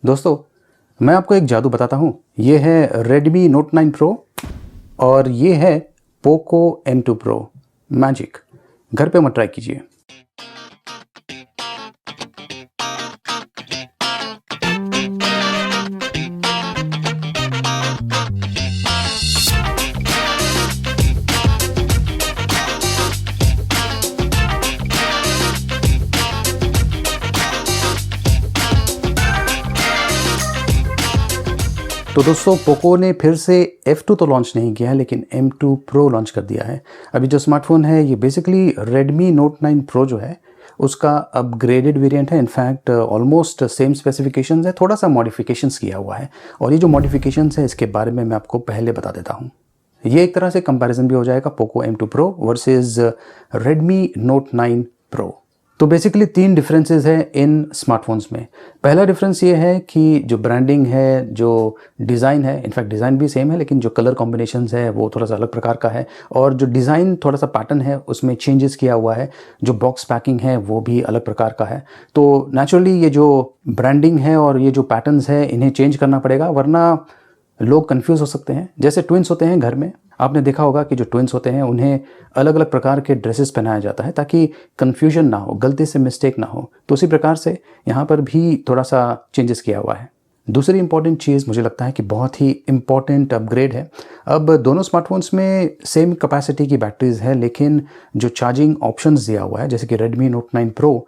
दोस्तों, मैं आपको एक जादू बताता हूँ। ये है Redmi Note 9 Pro और ये है Poco M2 Pro मैजिक। घर पे मत ट्राई कीजिए। तो दोस्तों, पोको ने फिर से F2 तो लॉन्च नहीं किया है, लेकिन M2 Pro लॉन्च कर दिया है। अभी जो स्मार्टफोन है ये बेसिकली Redmi Note 9 Pro जो है उसका अपग्रेडेड वेरिएंट है। इनफैक्ट ऑलमोस्ट सेम स्पेसिफिकेशंस है, थोड़ा सा मॉडिफिकेशंस किया हुआ है। और ये जो मॉडिफिकेशंस है इसके बारे में मैं आपको पहले बता देता हूँ। ये एक तरह से कंपैरिजन भी हो जाएगा Poco M2 Pro versus Redmi Note 9 Pro। तो बेसिकली 3 डिफरेंसेस हैं इन स्मार्टफोन्स में। पहला डिफरेंस ये है कि जो ब्रांडिंग है, जो डिज़ाइन है, इनफैक्ट डिज़ाइन भी सेम है लेकिन जो कलर कॉम्बिनेशंस है वो थोड़ा सा अलग प्रकार का है। और जो डिज़ाइन थोड़ा सा पैटर्न है उसमें चेंजेस किया हुआ है। जो बॉक्स पैकिंग है वो भी अलग प्रकार का है। तो नेचुरली ये जो ब्रांडिंग है और ये जो पैटर्न्स है इन्हें चेंज करना पड़ेगा, वरना लोग कंफ्यूज हो सकते हैं। जैसे ट्विंस होते हैं घर में, आपने देखा होगा कि जो ट्विंस होते हैं उन्हें अलग अलग प्रकार के ड्रेसेस पहनाया जाता है ताकि कन्फ्यूजन ना हो, गलती से मिस्टेक ना हो। तो उसी प्रकार से यहाँ पर भी थोड़ा सा चेंजेस किया हुआ है। दूसरी इंपॉर्टेंट चीज़ मुझे लगता है कि बहुत ही इंपॉर्टेंट अपग्रेड है। अब दोनों स्मार्टफोन्स में सेम कैपेसिटी की बैटरीज है, लेकिन जो चार्जिंग ऑप्शंस दिया हुआ है, जैसे कि Redmi Note 9 Pro,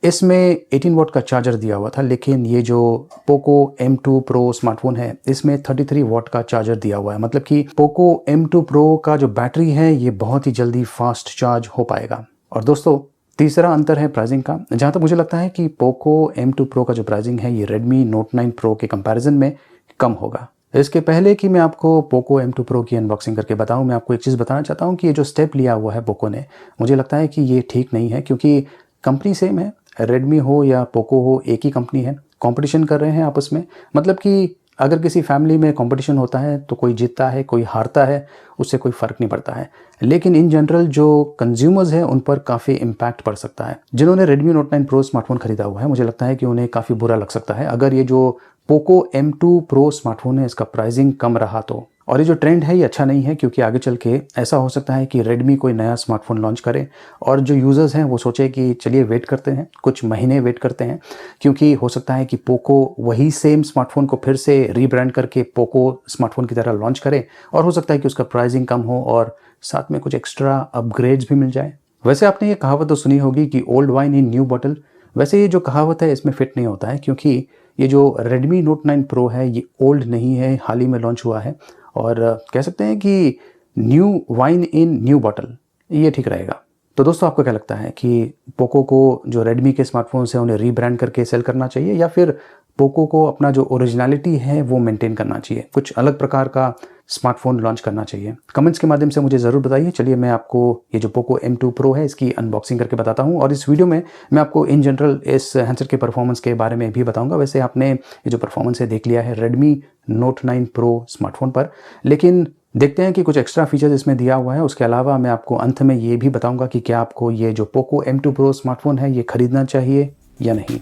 इसमें 18 वॉट का चार्जर दिया हुआ था, लेकिन ये जो पोको M2 Pro स्मार्टफोन है इसमें 33 वॉट का चार्जर दिया हुआ है। मतलब कि पोको M2 Pro का जो बैटरी है ये बहुत ही जल्दी फास्ट चार्ज हो पाएगा। और दोस्तों, तीसरा अंतर है प्राइसिंग का। जहाँ तक मुझे लगता है कि पोको M2 Pro का जो प्राइसिंग है ये Redmi Note 9 Pro के कंपैरिजन में कम होगा। इसके पहले कि मैं आपको पोको M2 Pro की अनबॉक्सिंग करके बताऊं, मैं आपको एक चीज़ बताना चाहता हूं कि ये जो स्टेप लिया हुआ है पोको ने, मुझे लगता है कि ये ठीक नहीं है। क्योंकि कंपनी सेम है, रेडमी हो या पोको हो, एक ही कंपनी है, कंपटीशन कर रहे हैं आपस में। मतलब कि अगर किसी फैमिली में कंपटीशन होता है तो कोई जीतता है, कोई हारता है, उससे कोई फ़र्क नहीं पड़ता है। लेकिन इन जनरल जो कंज्यूमर्स हैं उन पर काफ़ी इम्पैक्ट पड़ सकता है। जिन्होंने Redmi Note 9 Pro स्मार्टफोन खरीदा हुआ है, मुझे लगता है कि उन्हें काफ़ी बुरा लग सकता है अगर ये जो पोको M2 Pro स्मार्टफोन है इसका प्राइसिंग कम रहा तो। और ये जो ट्रेंड है ये अच्छा नहीं है, क्योंकि आगे चल के ऐसा हो सकता है कि Redmi कोई नया स्मार्टफोन लॉन्च करे और जो यूज़र्स हैं वो सोचे कि चलिए वेट करते हैं, कुछ महीने वेट करते हैं, क्योंकि हो सकता है कि पोको वही सेम स्मार्टफोन को फिर से रीब्रांड करके पोको स्मार्टफोन की तरह लॉन्च करे। और हो सकता है कि उसका प्राइसिंग कम हो और साथ में कुछ एक्स्ट्रा अपग्रेड्स भी मिल जाए। वैसे आपने ये कहावत तो सुनी होगी कि old wine in new bottle. वैसे ये जो कहावत है इसमें फिट नहीं होता है, क्योंकि ये जो Redmi Note 9 Pro है ये ओल्ड नहीं है, हाल ही में लॉन्च हुआ है। और कह सकते हैं कि new wine in new bottle, ये ठीक रहेगा। तो दोस्तों, आपको क्या लगता है कि पोको को जो Redmi के स्मार्टफोन्स हैं उन्हें रीब्रांड करके सेल करना चाहिए, या फिर पोको को अपना जो ओरिजिनलिटी है वो मेंटेन करना चाहिए, कुछ अलग प्रकार का स्मार्टफोन लॉन्च करना चाहिए? कमेंट्स के माध्यम से मुझे ज़रूर बताइए। चलिए मैं आपको ये जो पोको M2 Pro है इसकी अनबॉक्सिंग करके बताता हूँ, और इस वीडियो में मैं आपको इन जनरल इस हैंडसेट के परफॉर्मेंस के बारे में भी बताऊंगा। वैसे आपने ये जो परफॉर्मेंस है देख लिया है Redmi Note 9 Pro स्मार्टफोन पर, लेकिन देखते हैं कि कुछ एक्स्ट्रा फीचर्स इसमें दिया हुआ है। उसके अलावा मैं आपको अंत में ये भी बताऊंगा कि क्या आपको ये जो पोको M2 Pro स्मार्टफोन है ये खरीदना चाहिए या नहीं।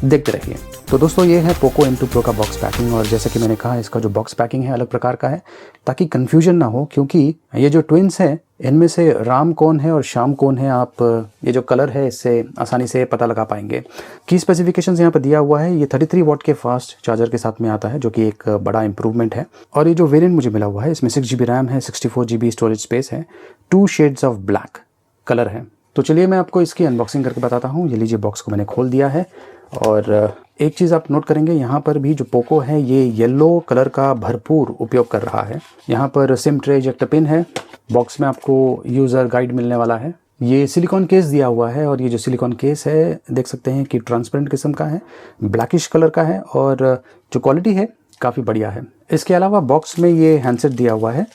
देखते रहिए। तो दोस्तों, ये है पोको M2 Pro का बॉक्स पैकिंग, और जैसे कि मैंने कहा इसका जो बॉक्स पैकिंग है अलग प्रकार का है ताकि कन्फ्यूजन ना हो। क्योंकि ये जो ट्विंस हैं इनमें से राम कौन है और श्याम कौन है, आप ये जो कलर है इससे आसानी से पता लगा पाएंगे। की स्पेसिफिकेशंस यहाँ पर दिया हुआ है, ये 33 वॉट के फास्ट चार्जर के साथ में आता है, जो कि एक बड़ा इंप्रूवमेंट है। और ये जो वेरिएंट मुझे मिला हुआ है इसमें 6 GB रैम है, 64 GB स्टोरेज स्पेस है, 2 शेड्स ऑफ ब्लैक कलर है। तो चलिए मैं आपको इसकी अनबॉक्सिंग करके बताता हूँ। ये लीजिए, बॉक्स को मैंने खोल दिया है। और एक चीज़ आप नोट करेंगे, यहाँ पर भी जो पोको है ये येलो कलर का भरपूर उपयोग कर रहा है। यहाँ पर सिम ट्रे इजेक्ट पिन है। बॉक्स में आपको यूज़र गाइड मिलने वाला है। ये सिलिकॉन केस दिया हुआ है, और ये जो सिलिकॉन केस है देख सकते हैं कि ट्रांसपेरेंट किस्म का है, ब्लैकिश कलर का है, और जो क्वालिटी है काफ़ी बढ़िया है। इसके अलावा बॉक्स में ये हैंडसेट दिया हुआ है,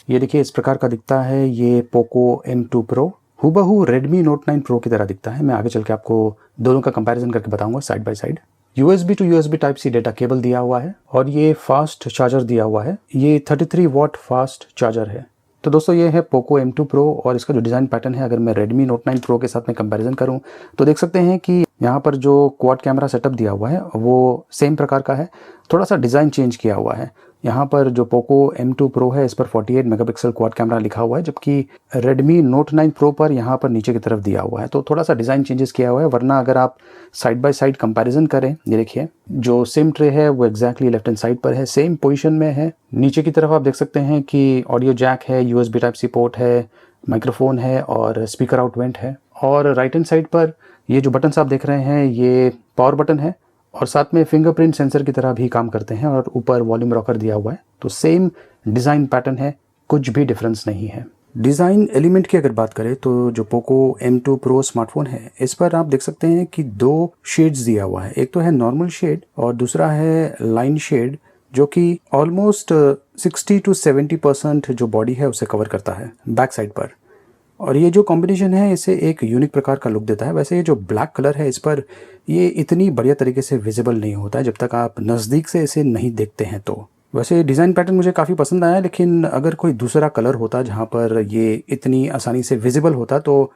ये देखिए इस प्रकार का दिखता है। ये पोको M2 Pro हूबहू Redmi Note 9 Pro की तरह दिखता है। मैं आगे चल के आपको दोनों का कंपैरिजन करके बताऊंगा side by side. USB to USB Type-C data cable दिया हुआ है, और ये फास्ट चार्जर दिया हुआ है। ये 33 वॉट फास्ट चार्जर है। तो दोस्तों, ये है पोको M2 Pro, और इसका जो डिज़ाइन पैटर्न है अगर मैं Redmi Note 9 Pro के साथ में कंपैरिजन करूं तो देख सकते हैं कि यहाँ पर जो क्वाड कैमरा सेटअप दिया हुआ है वो सेम प्रकार का है, थोड़ा सा डिज़ाइन चेंज किया हुआ है। यहाँ पर जो पोको M2 Pro है इस पर 48 मेगापिक्सल क्वाड कैमरा लिखा हुआ है, जबकि Redmi Note 9 Pro पर यहाँ पर नीचे की तरफ दिया हुआ है। तो थोड़ा सा डिज़ाइन चेंजेस किया हुआ है, वरना अगर आप साइड बाय साइड कंपैरिजन करें, ये देखिए जो सिम ट्रे है वो एग्जैक्टली लेफ्ट हैंड साइड पर है, सेम पोजीशन में है। नीचे की तरफ आप देख सकते हैं कि ऑडियो जैक है, USB Type-C पोर्ट है, माइक्रोफोन है और स्पीकर आउट वेंट है। और राइट हैंड साइड पर ये जो बटन्स आप देख रहे हैं ये पावर बटन है और साथ में फिंगरप्रिंट सेंसर की तरह भी काम करते हैं और ऊपर वॉल्यूम रॉकर दिया हुआ है। तो सेम डिज़ाइन पैटर्न है, कुछ भी डिफरेंस नहीं है। डिज़ाइन एलिमेंट की अगर बात करें तो जो पोको M2 Pro स्मार्टफोन है इस पर आप देख सकते हैं कि 2 शेड्स दिया हुआ है। एक तो है नॉर्मल शेड और दूसरा है लाइन शेड, जो कि ऑलमोस्ट 60 to 70% जो बॉडी है उसे कवर करता है बैक साइड पर। और ये जो कॉम्बिनेशन है इसे एक यूनिक प्रकार का लुक देता है। वैसे ये जो ब्लैक कलर है इस पर ये इतनी बढ़िया तरीके से विजिबल नहीं होता है जब तक आप नज़दीक से इसे नहीं देखते हैं। तो वैसे डिज़ाइन पैटर्न मुझे काफ़ी पसंद आया, लेकिन अगर कोई दूसरा कलर होता जहाँ पर ये इतनी आसानी से विजिबल होता तो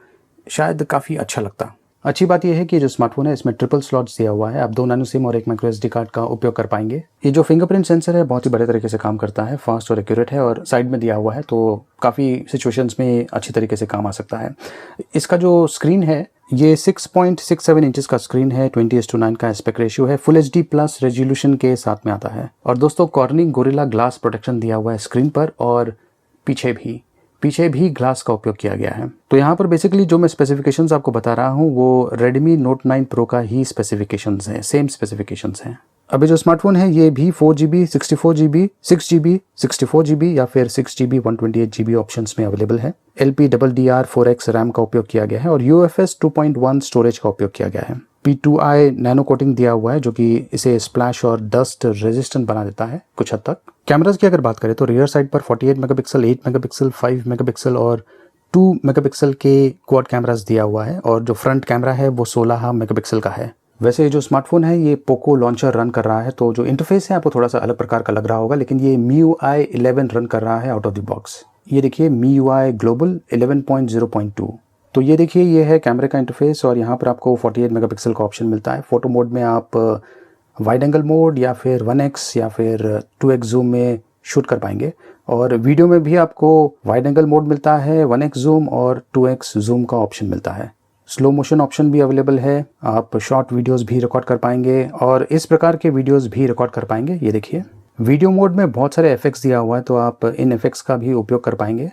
शायद काफ़ी अच्छा लगता। अच्छी बात यह है कि जो स्मार्टफोन है इसमें ट्रिपल स्लॉट्स दिया हुआ है, आप 2 नैनो सिम और 1 माइक्रो SD कार्ड का उपयोग कर पाएंगे। ये जो फिंगरप्रिंट सेंसर है बहुत ही बढ़िया तरीके से काम करता है, फास्ट और एक्यूरेट है और साइड में दिया हुआ है तो काफ़ी सिचुएशंस में अच्छी तरीके से काम आ सकता है। इसका जो स्क्रीन है ये 6.67 इंचेस का स्क्रीन है, 20:9 का एस्पेक्ट रेशियो है, फुल HD प्लस रेजोल्यूशन के साथ में आता है। और दोस्तों कॉर्निंग गोरिल्ला ग्लास प्रोटेक्शन दिया हुआ है स्क्रीन पर और पीछे भी ग्लास का उपयोग किया गया है। तो यहाँ पर बेसिकली जो मैं स्पेसिफिकेशंस आपको बता रहा हूँ वो Redmi Note 9 Pro का ही स्पेसिफिकेशंस हैं, सेम स्पेसिफिकेशंस हैं। अभी जो स्मार्टफोन है ये भी 4GB, 64GB, 6GB, 64GB या फिर 6GB 128GB ऑप्शंस में अवेलेबल है। LPDDR4X रैम का उपयोग किया गया है और UFS 2.1 स्टोरेज का उपयोग किया गया है। P2i नैनो कोटिंग दिया हुआ है जो कि इसे स्प्लैश और डस्ट रेजिस्टेंट बना देता है कुछ हद तक। कैमरास की अगर बात करें तो रियर साइड पर 48 मेगापिक्सल, 8 मेगापिक्सल, 5 मेगापिक्सल और 2 मेगापिक्सल के क्वाड कैमरास दिया हुआ है और जो फ्रंट कैमरा है वो 16 मेगापिक्सल का है। वैसे जो स्मार्टफोन है ये पोको लॉन्चर रन कर रहा है, तो जो इंटरफेस है आपको थोड़ा सा अलग प्रकार का लग रहा होगा, लेकिन ये MIUI 11 रन कर रहा है आउट ऑफ द बॉक्स। ये देखिए MIUI ग्लोबल 11.0.2। तो ये देखिए ये है कैमरे का इंटरफेस और यहाँ पर आपको 48 मेगापिक्सल का ऑप्शन मिलता है। फोटो मोड में आप वाइड एंगल मोड या फिर 1x या फिर 2x जूम में शूट कर पाएंगे और वीडियो में भी आपको वाइड एंगल मोड मिलता है, 1x जूम और 2x जूम का ऑप्शन मिलता है। स्लो मोशन ऑप्शन भी अवेलेबल है, आप शॉर्ट वीडियोस भी रिकॉर्ड कर पाएंगे और इस प्रकार के वीडियोस भी रिकॉर्ड कर पाएंगे। ये देखिए वीडियो मोड में बहुत सारे इफेक्ट्स दिया हुआ है तो आप इन इफेक्ट्स का भी उपयोग कर पाएंगे,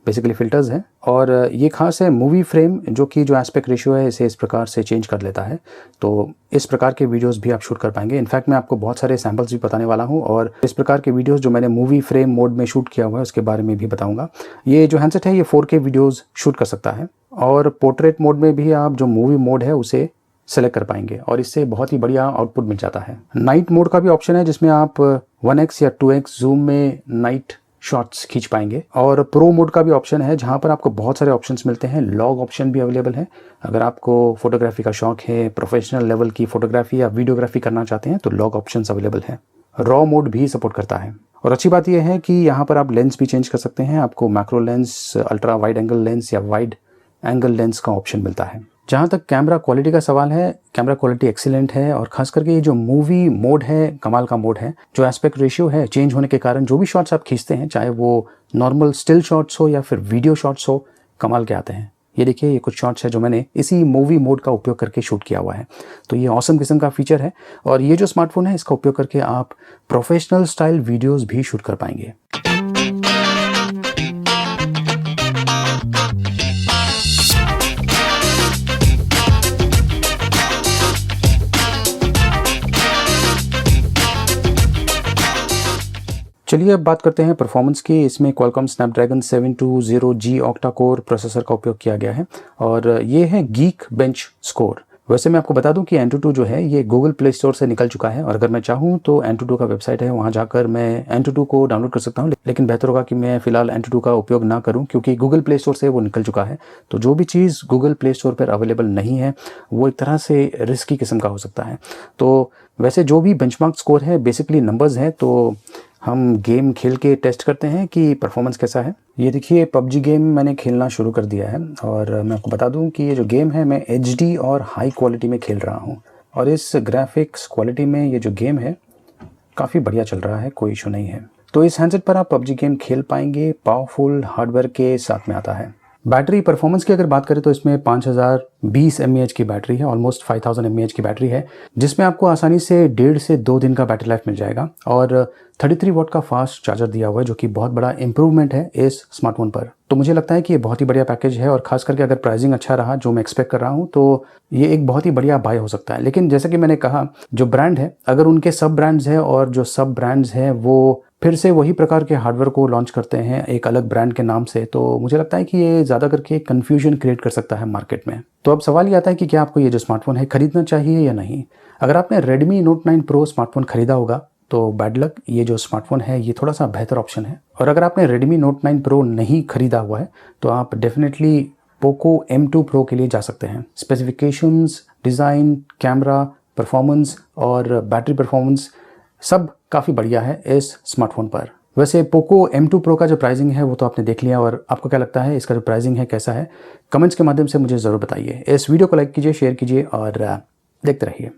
बेसिकली फिल्टर्स हैं। और ये खास है मूवी फ्रेम जो कि जो एस्पेक्ट रेशियो है इसे इस प्रकार से चेंज कर लेता है, तो इस प्रकार के वीडियोस भी आप शूट कर पाएंगे। इनफैक्ट मैं आपको बहुत सारे सैम्पल्स भी बताने वाला हूं और इस प्रकार के वीडियोस जो मैंने मूवी फ्रेम मोड में शूट किया हुआ है उसके बारे में भी बताऊंगा। ये जो हैंडसेट है ये 4K वीडियोज़ शूट कर सकता है और पोर्ट्रेट मोड में भी आप जो मूवी मोड है उसे सेलेक्ट कर पाएंगे और इससे बहुत ही बढ़िया आउटपुट मिल जाता है। नाइट मोड का भी ऑप्शन है जिसमें आप 1x या 2x जूम में नाइट शॉट्स खींच पाएंगे और प्रो मोड का भी ऑप्शन है जहां पर आपको बहुत सारे ऑप्शंस मिलते हैं। लॉग ऑप्शन भी अवेलेबल है, अगर आपको फोटोग्राफी का शौक है, प्रोफेशनल लेवल की फोटोग्राफी या वीडियोग्राफी करना चाहते हैं तो लॉग ऑप्शंस अवेलेबल है। रॉ मोड भी सपोर्ट करता है और अच्छी बात यह है कि यहाँ पर आप लेंस भी चेंज कर सकते हैं, आपको macro lens, ultra wide angle lens या वाइड एंगल लेंस का ऑप्शन मिलता है। जहाँ तक कैमरा क्वालिटी का सवाल है, कैमरा क्वालिटी एक्सीलेंट है और खास करके ये जो मूवी मोड है कमाल का मोड है। जो एस्पेक्ट रेशियो है चेंज होने के कारण जो भी शॉट्स आप खींचते हैं, चाहे वो नॉर्मल स्टिल शॉट्स हो या फिर वीडियो शॉट्स हो, कमाल के आते हैं। ये देखिए ये कुछ शॉट्स है जो मैंने इसी मूवी मोड का उपयोग करके शूट किया हुआ है, तो ये ऑसम किस्म का फीचर है और ये जो स्मार्टफोन है इसका उपयोग करके आप प्रोफेशनल स्टाइल वीडियोस भी शूट कर पाएंगे। चलिए अब बात करते हैं परफॉर्मेंस की। इसमें Qualcomm Snapdragon 720G octa core processor का उपयोग किया गया है और ये है गीक बेंच स्कोर। वैसे मैं आपको बता दूं कि Antutu जो है ये गूगल प्ले स्टोर से निकल चुका है और अगर मैं चाहूं तो Antutu का वेबसाइट है, वहां जाकर मैं Antutu को डाउनलोड कर सकता हूं, लेकिन बेहतर होगा कि मैं फिलहाल Antutu का उपयोग ना करूं क्योंकि गूगल प्ले स्टोर से वो निकल चुका है। तो जो भी चीज़ गूगल प्ले स्टोर पर अवेलेबल नहीं है वो एक तरह से रिस्की किस्म का हो सकता है। तो वैसे जो भी बेंचमार्क स्कोर है बेसिकली नंबर्स हैं, तो हम गेम खेल के टेस्ट करते हैं कि परफॉर्मेंस कैसा है। ये देखिए पबजी गेम मैंने खेलना शुरू कर दिया है और मैं आपको बता दूं कि ये जो गेम है मैं HD और हाई क्वालिटी में खेल रहा हूँ और इस ग्राफिक्स क्वालिटी में ये जो गेम है काफ़ी बढ़िया चल रहा है, कोई इशू नहीं है। तो इस हैंडसेट पर आप पबजी गेम खेल पाएंगे, पावरफुल हार्डवेयर के साथ में आता है। बैटरी परफॉर्मेंस की अगर बात करें तो इसमें 5020 mAh की बैटरी है, ऑलमोस्ट 5000 mAh की बैटरी है, जिसमें आपको आसानी से 1.5 से 2 दिन का बैटरी लाइफ मिल जाएगा और 33 वॉट का फास्ट चार्जर दिया हुआ है, जो कि बहुत बड़ा इंप्रूवमेंट है इस स्मार्टफोन पर। तो मुझे लगता है कि ये बहुत ही बढ़िया पैकेज है और खास करके अगर प्राइसिंग अच्छा रहा जो मैं एक्सपेक्ट कर रहा हूँ तो ये एक बहुत ही बढ़िया बाय हो सकता है। लेकिन जैसा कि मैंने कहा, जो ब्रांड है अगर उनके सब ब्रांड्स हैं और जो सब ब्रांड्स हैं वो फिर से वही प्रकार के हार्डवेयर को लॉन्च करते हैं एक अलग ब्रांड के नाम से, तो मुझे लगता है कि ये ज़्यादा करके कन्फ्यूजन क्रिएट कर सकता है मार्केट में। तो अब सवाल ये आता है कि क्या आपको ये जो स्मार्टफोन है खरीदना चाहिए या नहीं। अगर आपने Redmi Note 9 Pro स्मार्टफोन खरीदा होगा तो बैड लक, ये जो स्मार्टफोन है ये थोड़ा सा बेहतर ऑप्शन है। और अगर आपने Redmi Note 9 Pro नहीं खरीदा हुआ है तो आप डेफिनेटली पोको M2 Pro के लिए जा सकते हैं। स्पेसिफिकेशंस, डिज़ाइन, कैमरा, परफॉर्मेंस और बैटरी परफॉर्मेंस सब काफ़ी बढ़िया है इस स्मार्टफोन पर। वैसे पोको M2 Pro का जो प्राइसिंग है वो तो आपने देख लिया, और आपको क्या लगता है इसका जो प्राइसिंग है कैसा है, कमेंट्स के माध्यम से मुझे ज़रूर बताइए। इस वीडियो को लाइक कीजिए, शेयर कीजिए और देखते रहिए।